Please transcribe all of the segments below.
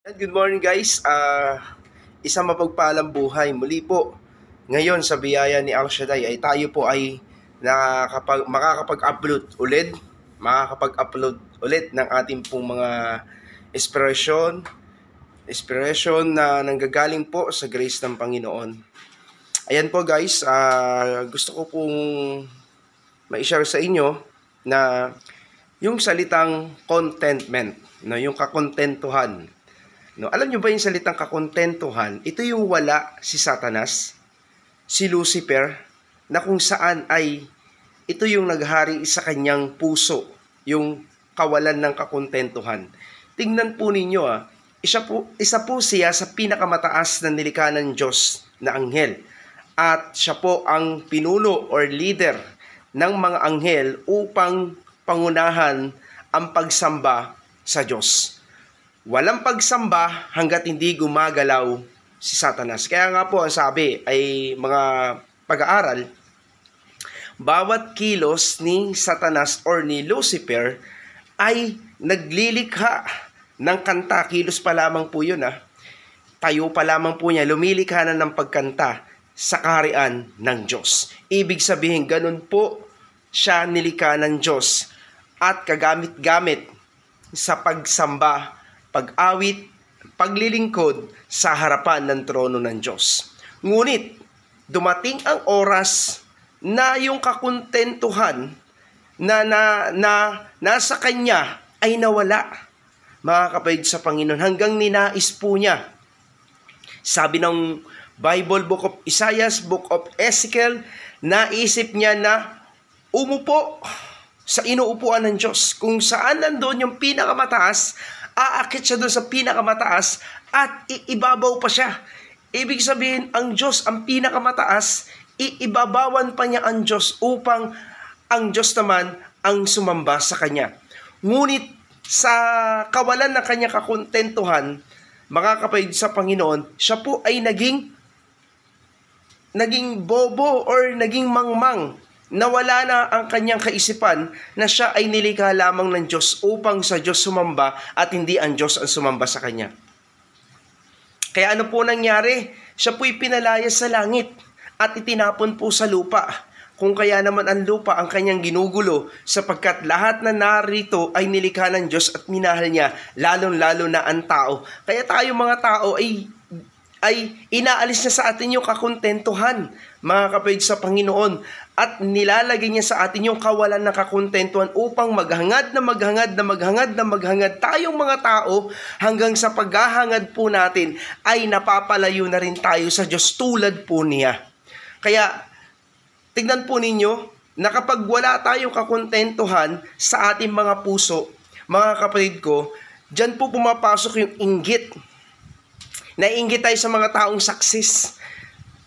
Good morning guys. Isang mapagpalang buhay. Muli po, ngayon sa biyaya ni Al Shaddai ay tayo po ay makakapag-upload ulit ng ating pong mga inspiration na nanggagaling po sa grace ng Panginoon. Ayan po guys, gusto ko pong ma-share sa inyo na yung salitang contentment, no, yung kakontentuhan. No, alam niyo ba yung salitang kakontentuhan? Ito yung wala si Satanas, si Lucifer, na kung saan ay ito yung naghari sa kanyang puso, yung kawalan ng kakontentuhan. Tingnan po ninyo isa po siya sa pinakamataas na nilikha ng Diyos na anghel. At siya po ang pinuno or leader ng mga anghel upang pangunahan ang pagsamba sa Diyos. Walang pagsamba hanggat hindi gumagalaw si Satanas. Kaya nga po ang sabi ay mga pag-aaral, bawat kilos ni Satanas or ni Lucifer ay naglilikha ng kanta. Kilos pa lamang po yun Tayo pa lamang po niya, lumilikha na ng pagkanta sa kaharian ng Diyos. Ibig sabihin, ganun po siya nilikha ng Diyos at kagamit-gamit sa pagsamba, pag-awit, paglilingkod sa harapan ng trono ng Diyos. Ngunit, dumating ang oras na yung kakontentuhan na nasa kanya ay nawala, mga kapatid sa Panginoon, hanggang ninais po niya. Sabi ng Bible, Book of Isaiah, Book of Ezekiel, naisip niya na umupo sa inuupuan ng Diyos. Kung saan nandoon yung pinakamataas, aakit siya doon sa pinakamataas at iibabaw pa siya. Ibig sabihin, ang Diyos ang pinakamataas, iibabawan pa niya ang Diyos upang ang Diyos naman ang sumamba sa Kanya. Ngunit sa kawalan ng Kanyang kakontentuhan, mga kapatid sa Panginoon, siya po ay naging bobo or naging mangmang. Nawala na ang kanyang kaisipan na siya ay nilikha lamang ng Diyos upang sa Diyos sumamba at hindi ang Diyos ang sumamba sa kanya. Kaya ano po nangyari? Siya po'y pinalaya sa langit at itinapon po sa lupa. Kung kaya naman ang lupa ang kanyang ginugulo sapagkat lahat na narito ay nilikha ng Diyos at minahal niya, lalong-lalo na ang tao. Kaya tayo mga tao ay inaalis niya sa atin yung kakontentuhan, mga kapatid sa Panginoon, at nilalagay niya sa atin yung kawalan ng kakontentuhan upang maghangad tayong mga tao hanggang sa paghahangad po natin ay napapalayo na rin tayo sa Diyos tulad po niya. Kaya tignan po ninyo na kapag wala tayong kakontentuhan sa ating mga puso, mga kapatid ko, dyan po pumapasok yung inggit. Naiinggit tayo sa mga taong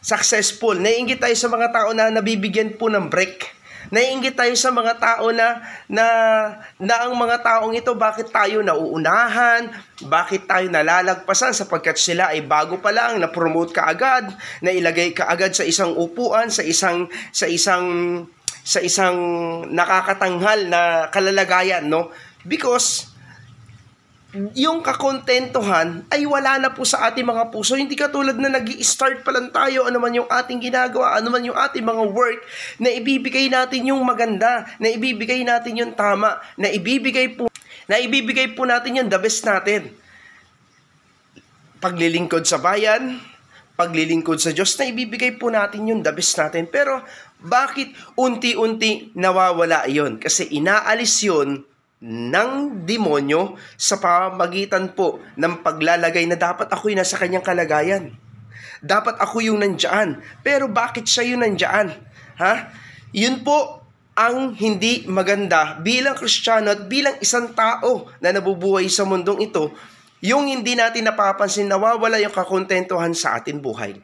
successful. Naiinggit tayo sa mga tao na nabibigyan po ng break. Naiinggit tayo sa mga tao na ang mga taong ito, bakit tayo nauunahan? Bakit tayo nalalagpasan sapagkat sila ay bago pa lang, na-promote ka agad, nailagay ka agad sa isang upuan, sa isang nakakatanghal na kalalagayan, no? Because yung kakontentuhan ay wala na po sa ating mga puso. Hindi katulad na nag-i-start pa lang tayo, ano man yung ating ginagawa, ano man yung ating mga work, na ibibigay natin yung maganda, na ibibigay natin yung tama, na ibibigay po natin yung the best natin. Paglilingkod sa bayan, paglilingkod sa Diyos, na ibibigay po natin yung the best natin. Pero bakit unti-unti nawawala yon? Kasi inaalis yon ng demonyo sa pamamagitan po ng paglalagay na dapat ako'y nasa kanyang kalagayan. Dapat ako yung nandyan. Pero bakit siya yung nandyan? Yun po ang hindi maganda bilang Kristiyano at bilang isang tao na nabubuhay sa mundong ito, yung hindi natin napapansin, nawawala yung kakontentuhan sa ating buhay.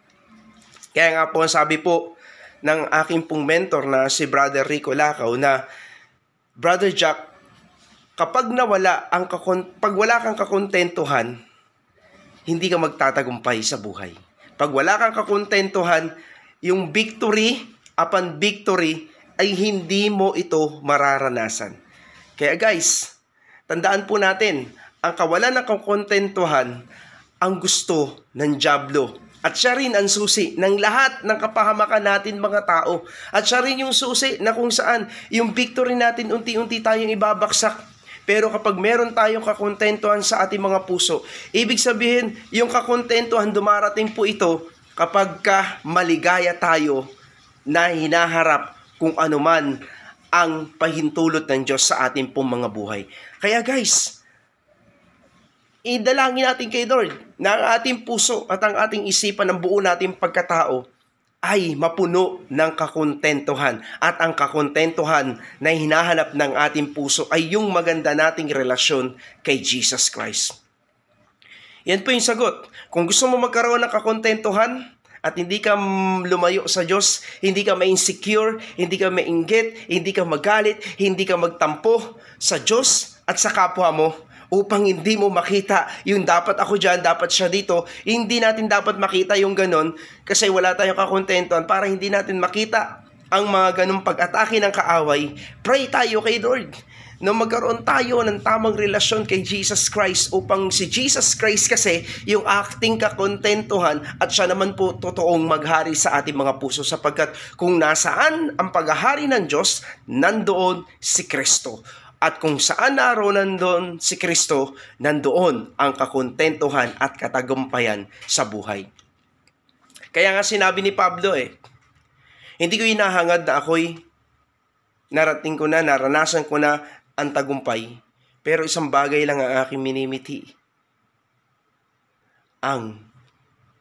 Kaya nga po, sabi po ng aking pong mentor na si Brother Rico Lacaw na, Brother Jack, kapag pag wala kang kakontentuhan, hindi ka magtatagumpay sa buhay. Pag wala kang kakontentuhan, yung victory upon victory ay hindi mo ito mararanasan. Kaya guys, tandaan po natin, ang kawalan ng kakontentuhan ang gusto ng dyablo. At siya rin ang susi ng lahat ng kapahamakan natin mga tao. At siya rin yung susi na kung saan yung victory natin unti-unti tayong ibabaksak. Pero kapag meron tayong kakontentuhan sa ating mga puso, ibig sabihin, yung kakontentuhan dumarating po ito kapag maligaya tayo na hinaharap kung anuman ang pahintulot ng Diyos sa ating pong mga buhay. Kaya guys, idalangin natin kay Lord na ang ating puso at ang ating isipan ng buo nating pagkatao ay mapuno ng kakontentuhan. At ang kakontentuhan na hinahanap ng ating puso ay yung maganda nating relasyon kay Jesus Christ. Yan po yung sagot. Kung gusto mo magkaroon ng kakontentuhan at hindi ka lumayo sa Diyos, hindi ka ma-insecure, hindi ka mainggit, hindi ka magalit, hindi ka magtampo sa Diyos at sa kapwa mo, upang hindi mo makita yung dapat ako dyan, dapat siya dito. Hindi natin dapat makita yung ganon kasi wala tayong kakontentuhan. Para hindi natin makita ang mga ganong pag-atake ng kaaway, pray tayo kay Lord na magkaroon tayo ng tamang relasyon kay Jesus Christ, upang si Jesus Christ kasi yung ating kakontentuhan at siya naman po totoong maghari sa ating mga puso, sapagkat kung nasaan ang paghahari ng Diyos, nandoon si Kristo. At kung saan naroon nandoon si Kristo, nandoon ang kakontentuhan at katagumpayan sa buhay. Kaya nga sinabi ni Pablo hindi ko hinahangad na ako'y narating ko na, naranasan ko na ang tagumpay. Pero isang bagay lang ang aking minimiti. Ang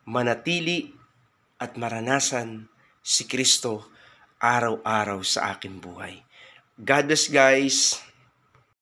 manatili at maranasan si Kristo araw-araw sa aking buhay. God bless guys.